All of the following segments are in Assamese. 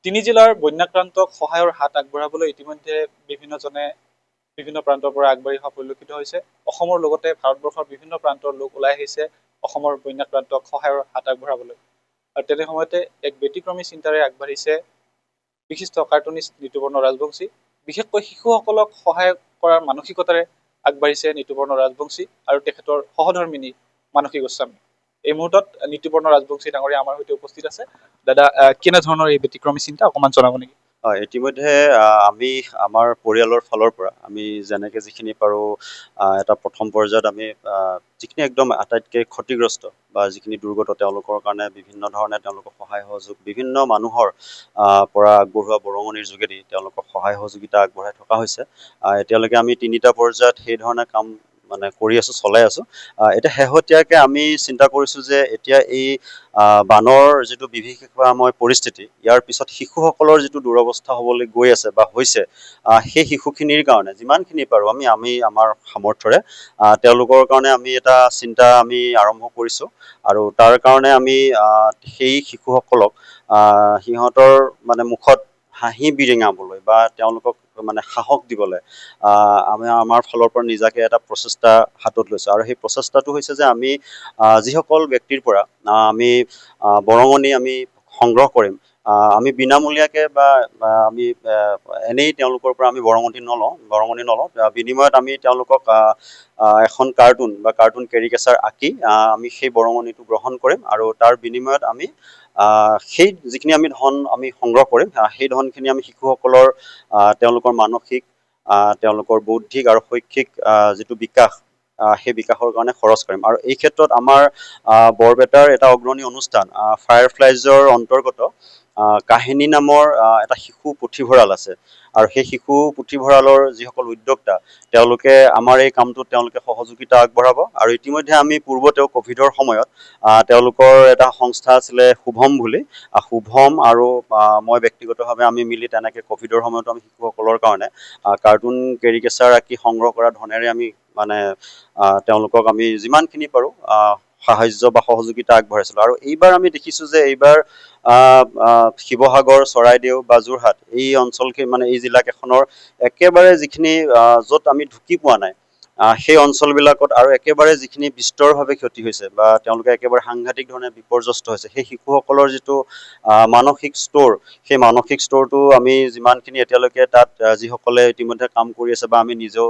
তিনি জিলাৰ বন্যাক্ৰান্তক সহায়ৰ হাত আগবঢ়াবলৈ ইতিমধ্যে বিভিন্নজনে বিভিন্ন প্ৰান্তৰ পৰা আগবাঢ়ি অহা পৰিলক্ষিত হৈছে। অসমৰ লগতে ভাৰতবৰ্ষৰ বিভিন্ন প্ৰান্তৰ লোক ওলাই আহিছে অসমৰ বন্যাক্ৰান্তক সহায়ৰ হাত আগবঢ়াবলৈ। আৰু তেনে সময়তে এক ব্যতিক্ৰমী চিন্তাৰে আগবাঢ়িছে বিশিষ্ট কাৰ্টুনিষ্ট ঋতুপৰ্ণ ৰাজবংশী। বিশেষকৈ শিশুসকলক সহায় কৰাৰ মানসিকতাৰে আগবাঢ়িছে ঋতুপৰ্ণ ৰাজবংশী আৰু তেখেতৰ সহধৰ্মিনী মানসী গোস্বামী। এই মুহূৰ্তত ঋতুপৰ্ণ ৰাজবংশী ডাঙৰীয়া আমাৰ সৈতে উপস্থিত আছে। দাদা, কেনেধৰণৰ এই ব্যতিক্ৰমী চিন্তা অকণমান জনাব নেকি? হয়, ইতিমধ্যে আমি আমাৰ পৰিয়ালৰ ফালৰ পৰা আমি যেনেকে যিখিনি পাৰোঁ এটা প্ৰথম পৰ্যায়ত আমি যিখিনি একদম আটাইতকৈ ক্ষতিগ্ৰস্ত বা যিখিনি দুৰ্গত তেওঁলোকৰ কাৰণে বিভিন্ন ধৰণে তেওঁলোকক সহায় সহযোগ বিভিন্ন মানুহৰ পৰা আগবঢ়োৱা বৰঙণিৰ যোগেদি তেওঁলোকক সহায় সহযোগিতা আগবঢ়াই থকা হৈছে। এতিয়ালৈকে আমি 3টা পৰ্যায়ত সেই ধৰণে কাম কৰি আছোঁ, চলাই আছোঁ। এতিয়া শেহতীয়াকৈ আমি চিন্তা কৰিছোঁ যে এতিয়া এই বানৰ যিটো বিভীষিকাময় পৰিস্থিতি, ইয়াৰ পিছত শিশুসকলৰ যিটো দুৰৱস্থা হ'বলৈ গৈ আছে বা হৈছে, সেই শিশুখিনিৰ কাৰণে যিমানখিনি পাৰোঁ আমি আমাৰ সামৰ্থ্যৰে তেওঁলোকৰ কাৰণে আমি এটা চিন্তা আমি আৰম্ভ কৰিছোঁ। আৰু তাৰ কাৰণে আমি সেই শিশুসকলক সিহঁতৰ মুখত হাঁহি বিৰিঙাবলৈ বা তেওঁলোকক সাহস দিবলৈ আমি আমাৰ ফালৰ পৰা নিজাকৈ এটা প্ৰচেষ্টা হাতত লৈছোঁ। আৰু সেই প্ৰচেষ্টাটো হৈছে যে আমি যিসকল ব্যক্তিৰ পৰা আমি বৰঙণি আমি সংগ্ৰহ কৰিম, আমি বিনামূলীয়াকৈ বা আমি এনেই তেওঁলোকৰ পৰা আমি বৰঙণি নলওঁ। বিনিময়ত আমি তেওঁলোকক এখন কাৰ্টুন বা কাৰ্টুন কেৰিকেচাৰ আঁকি আমি সেই বৰঙণিটো গ্ৰহণ কৰিম। আৰু তাৰ বিনিময়ত আমি সেই যিখিনি আমি ধন আমি সংগ্ৰহ কৰিম, সেই ধনখিনি আমি শিশুসকলৰ তেওঁলোকৰ মানসিক, তেওঁলোকৰ বৌদ্ধিক আৰু শৈক্ষিক যিটো বিকাশ, সেই বিকাশৰ কাৰণে খৰচ কৰিম। আৰু এই ক্ষেত্ৰত আমাৰ বৰপেটাৰ এটা অগ্ৰণী অনুষ্ঠান ফায়াৰফ্লাইজৰ অন্তৰ্গত কাহিনী নামৰ এটা শিশু পুথিভঁৰাল আছে। আৰু সেই শিশু পুথিভঁৰালৰ যিসকল উদ্যোক্তা, তেওঁলোকে আমাৰ এই কামটোত তেওঁলোকে সহযোগিতা আগবঢ়াব। আৰু ইতিমধ্যে আমি পূৰ্বতেও ক'ভিডৰ সময়ত তেওঁলোকৰ এটা সংস্থা আছিলে শুভম বুলি, শুভম আৰু মই ব্যক্তিগতভাৱে আমি মিলি তেনেকৈ ক'ভিডৰ সময়তো আমি শিশুসকলৰ কাৰণে কাৰ্টুন কেৰিকেচাৰ আঁকি সংগ্ৰহ কৰা ধনেৰে আমি তেওঁলোকক আমি যিমানখিনি পাৰোঁ সাহায্য বা সহযোগিতা আগবঢ়াইছিলোঁ। আৰু এইবাৰ আমি দেখিছোঁ যে এইবাৰ শিৱসাগৰ, চৰাইদেউ বা যোৰহাট এই অঞ্চলখিনি এই জিলাকেইখনৰ একেবাৰে যিখিনি য'ত আমি ঢুকি পোৱা নাই, সেই অঞ্চলবিলাকত আৰু একেবাৰে যিখিনি বিস্তৰভাৱে ক্ষতি হৈছে বা তেওঁলোকে একেবাৰে সাংঘাতিক ধৰণে বিপৰ্যস্ত হৈছে, সেই শিশুসকলৰ যিটো মানসিক ষ্ট'ৰ, সেই মানসিক ষ্ট'ৰটো আমি যিমানখিনি এতিয়ালৈকে তাত যিসকলে ইতিমধ্যে কাম কৰি আছে বা আমি নিজেও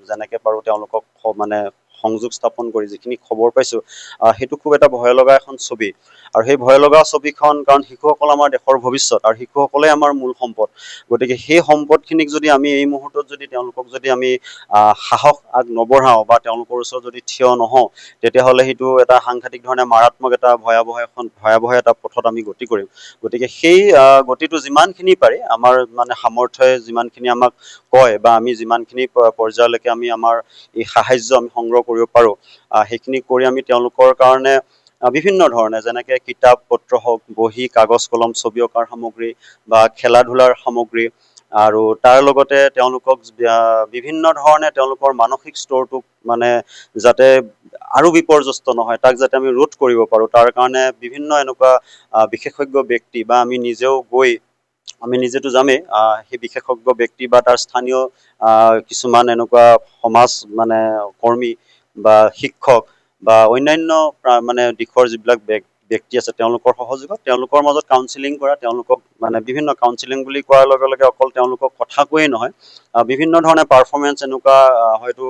যেনেকৈ পাৰোঁ তেওঁলোকক সংযোগ স্থাপন কৰি যিখিনি খবৰ পাইছোঁ, সেইটো খুব এটা ভয় লগা এখন ছবি। আৰু সেই ভয় লগা ছবিখন, কাৰণ শিশুসকল আমাৰ দেশৰ ভৱিষ্যত আৰু শিশুসকলে আমাৰ মূল সম্পদ। গতিকে সেই সম্পদখিনিক যদি আমি এই মুহূৰ্তত যদি তেওঁলোকক যদি আমি সাহস নবঢ়াওঁ বা তেওঁলোকৰ ওচৰত যদি থিয় নহওঁ, তেতিয়াহ'লে সেইটো এটা সাংঘাতিক ধৰণে মাৰাত্মক এটা ভয়াৱহ এটা পথত আমি গতি কৰিম। গতিকে সেই গতিটো যিমানখিনি পাৰি আমাৰ সামৰ্থ্যই যিমানখিনি আমাক কয় বা আমি যিমানখিনি পৰ্যায়লৈকে আমি আমাৰ এই সাহায্য আমি সংগ্ৰহ কৰিব পাৰোঁ, সেইখিনি কৰি আমি তেওঁলোকৰ কাৰণে বিভিন্ন ধৰণে যেনেকৈ কিতাপ পত্ৰ হওক, বহী, কাগজ কলম, ছবি অঁকাৰ সামগ্ৰী বা খেলা ধূলাৰ সামগ্ৰী, আৰু তাৰ লগতে তেওঁলোকক বিভিন্ন ধৰণে তেওঁলোকৰ মানসিক স্তৰটোক যাতে আৰু বিপৰ্যস্ত নহয়, তাক যাতে আমি ৰোধ কৰিব পাৰোঁ, তাৰ কাৰণে বিভিন্ন এনেকুৱা বিশেষজ্ঞ ব্যক্তি বা আমি নিজেও গৈ আমি নিজেতো যামেই, সেই বিশেষজ্ঞ ব্যক্তি বা তাৰ স্থানীয় কিছুমান এনেকুৱা সমাজ কৰ্মী বা শিক্ষক বা অন্যান্য দিশৰ যিবিলাক ব্যক্তি আছে, তেওঁলোকৰ সহযোগত তেওঁলোকৰ মাজত কাউন্সিলিং কৰা, তেওঁলোকক বিভিন্ন কাউন্সিলিং বুলি কোৱাৰ লগে লগে অকল তেওঁলোকক কথা কৈয়ে নহয়, বিভিন্ন ধৰণে পাৰফৰ্মেঞ্চ এনেকুৱা হয়তো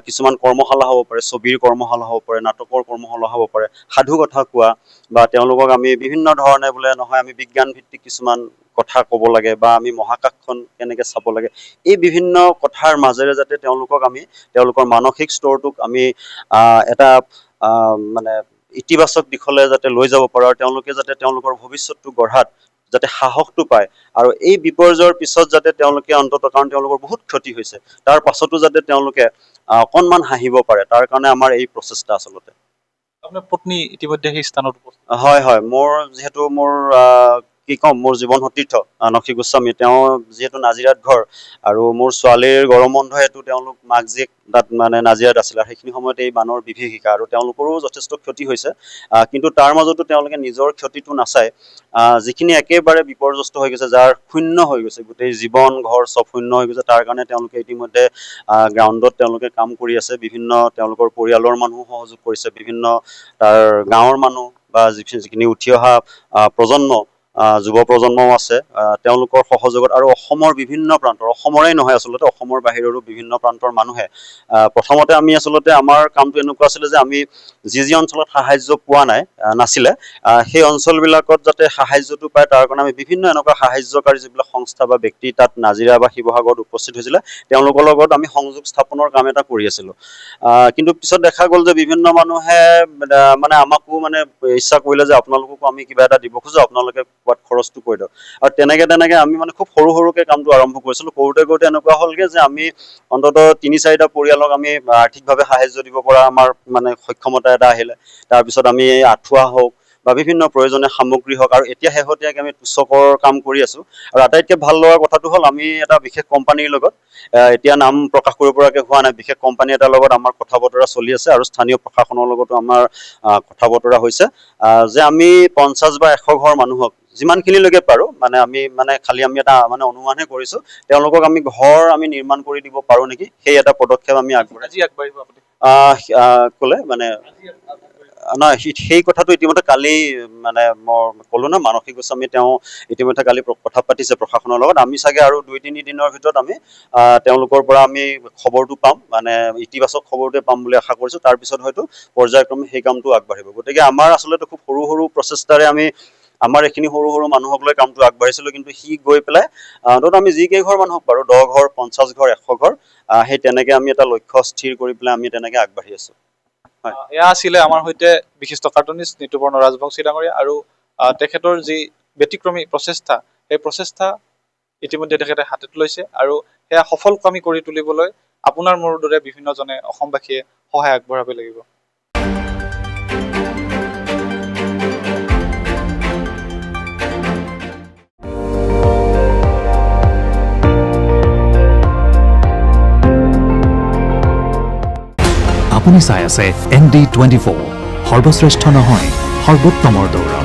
কিছুমান কৰ্মশালা হ'ব পাৰে, ছবিৰ কৰ্মশালা হ'ব পাৰে, নাটকৰ কৰ্মশালা হ'ব পাৰে, সাধু কথা কোৱা, বা তেওঁলোকক আমি বিভিন্ন ধৰণে বোলে নহয় আমি বিজ্ঞান ভিত্তিক কিছুমান কথা ক'ব লাগে বা আমি মহাকাশখন কেনেকৈ চাব লাগে, এই বিভিন্ন কথাৰ মাজেৰে যাতে তেওঁলোকক আমি তেওঁলোকৰ মানসিক স্তৰটোক আমি এটা ইতিবাচক দিশলৈ যাতে লৈ যাব পাৰোঁ, আৰু তেওঁলোকে যাতে তেওঁলোকৰ ভৱিষ্যতটো গঢ়াত যাতে সাহসটো পায়, আৰু এই বিপৰ্যয়ৰ পিছত যাতে তেওঁলোকে অন্ততঃ, কাৰণ তেওঁলোকৰ বহুত ক্ষতি হৈছে, তাৰ পাছতো যাতে তেওঁলোকে অকণমান হাঁহিব পাৰে, তাৰ কাৰণে আমাৰ এই প্ৰচেষ্টা আচলতে। আপোনাৰ পত্নী ইতিমধ্যে সেই স্থানত উপস্থিত? হয়, মোৰ যিহেতু মোৰ কি ক'ম, মোৰ জীৱন সতীৰ্থ নখী গোস্বামী, তেওঁ যিহেতু নাজিৰাত ঘৰ আৰু মোৰ ছোৱালীৰ গৰম বন্ধ হেতু তেওঁলোক মাক জীয়েক তাত মানে নাজিৰাত আছিল আৰু সেইখিনি সময়তে এই বানৰ বিভীষিকা আৰু তেওঁলোকৰো যথেষ্ট ক্ষতি হৈছে। কিন্তু তাৰ মাজতো তেওঁলোকে নিজৰ ক্ষতিটো নাচায়, যিখিনি একেবাৰে বিপৰ্যস্ত হৈ গৈছে, যাৰ শূন্য হৈ গৈছে, গোটেই জীৱন ঘৰ চব শূন্য হৈ গৈছে, তাৰ কাৰণে তেওঁলোকে ইতিমধ্যে গ্ৰাউণ্ডত তেওঁলোকে কাম কৰি আছে। বিভিন্ন তেওঁলোকৰ পৰিয়ালৰ মানুহ সহযোগ কৰিছে, বিভিন্ন তাৰ গাঁৱৰ মানুহ বা যিখিনি উঠি অহা প্ৰজন্ম, যুৱ প্ৰজন্মও আছে, তেওঁলোকৰ সহযোগত আৰু অসমৰ বিভিন্ন প্ৰান্তৰ, অসমৰে নহয় আচলতে অসমৰ বাহিৰৰো বিভিন্ন প্ৰান্তৰ মানুহে প্ৰথমতে আমি আচলতে আমাৰ কামটো এনেকুৱা আছিলে যে আমি যি অঞ্চলত সাহায্য পোৱা নাছিলে সেই অঞ্চলবিলাকত যাতে সাহায্যটো পায়, তাৰ কাৰণে আমি বিভিন্ন এনেকুৱা সাহায্যকাৰী যিবিলাক সংস্থা বা ব্যক্তি তাত নাজিৰা বা শিৱসাগৰত উপস্থিত হৈছিলে, তেওঁলোকৰ লগত আমি সংযোগ স্থাপনৰ কাম এটা কৰি আছিলোঁ। কিন্তু পিছত দেখা গ'ল যে বিভিন্ন মানুহে মানে আমাকো মানে ইচ্ছা কৰিলে যে আপোনালোককো আমি কিবা এটা দিব খোজো, আপোনালোকে ক'ৰবাত খৰচটো কৰি দিয়ক। আৰু তেনেকে আমি মানে খুব সৰুকে কামটো আৰম্ভ কৰিছিলোঁ। কৰোঁতে এনেকুৱা হ'লগে যে আমি অন্ততঃ ৩-৪টা পৰিয়ালক আমি আৰ্থিকভাৱে সাহায্য দিব পৰা আমাৰ মানে সক্ষমতা এটা আহিলে। তাৰপিছত আমি আঁঠুৱা হওক বা বিভিন্ন প্ৰয়োজনীয় সামগ্ৰী হওক, আৰু এতিয়া শেহতীয়াকৈ আমি তুচকৰ কাম কৰি আছোঁ। আৰু আটাইতকৈ ভাল লগা কথাটো হ'ল আমি এটা বিশেষ কোম্পানীৰ লগত, এতিয়া নাম প্ৰকাশ কৰিব পৰাকৈ হোৱা নাই, বিশেষ কোম্পানী এটাৰ লগত আমাৰ কথা বতৰা চলি আছে আৰু স্থানীয় প্ৰশাসনৰ লগতো আমাৰ কথা বতৰা হৈছে যে আমি 50 বা 100 ঘৰ মানুহক যিমানখিনিলৈকে পাৰোঁ, মানে আমি এটা মানে অনুমানহে কৰিছোঁ, তেওঁলোকক আমি ঘৰ আমি নিৰ্মাণ কৰি দিব পাৰোঁ নেকি, সেই এটা পদক্ষেপ আমি আগবাঢ়িব আপুনি ক'লে মানে নহয়, সেই কথাটো ইতিমধ্যে কালি মানে মই ক'লো ন, মানসী গোস্বামী তেওঁ ইতিমধ্যে কালি কথা পাতিছে প্ৰশাসনৰ লগত। আমি চাগে আৰু 2-3 দিনৰ ভিতৰত আমি তেওঁলোকৰ পৰা আমি খবৰটো পাম, মানে ইতিবাচক খবৰটোৱে পাম বুলি আশা কৰিছোঁ। তাৰপিছত হয়তো পৰ্যায়ক্ৰমে সেই কামটো আগবাঢ়িব। গতিকে আমাৰ আচলতে খুব সৰু প্ৰচেষ্টাৰে আমি আমাৰ এইখিনি সৰু মানুহক লৈ কামটো আগবাঢ়িছিলোঁ, কিন্তু সি গৈ পেলাই অন্ততঃ আমি যিকেইঘৰ মানুহক পাৰোঁ, 10 ঘৰ, 50 ঘৰ, 100 ঘৰ, সেই তেনেকে আমি এটা লক্ষ্য স্থিৰ কৰি পেলাই আমি তেনেকে আগবাঢ়ি আছোঁ। এয়া আছিলে আমাৰ সৈতে বিশিষ্ট কাৰ্টুনিষ্ট নিতুপৰ্ণ ৰাজবংশী ডাঙৰীয়া, আৰু তেখেতৰ যি ব্যতিক্ৰমী প্ৰচেষ্টা, সেই প্ৰচেষ্টা ইতিমধ্যে তেখেতে হাতত লৈছে, আৰু সেয়া সফলকামী কৰি তুলিবলৈ আপোনাৰ মোৰ দৰে বিভিন্নজনে অসমবাসীয়ে সহায় আগবঢ়াব লাগিব। আপুনি চাই আছে ND24, সৰ্বশ্ৰেষ্ঠ নহয়, সৰ্বোত্তমৰ দৌৰ।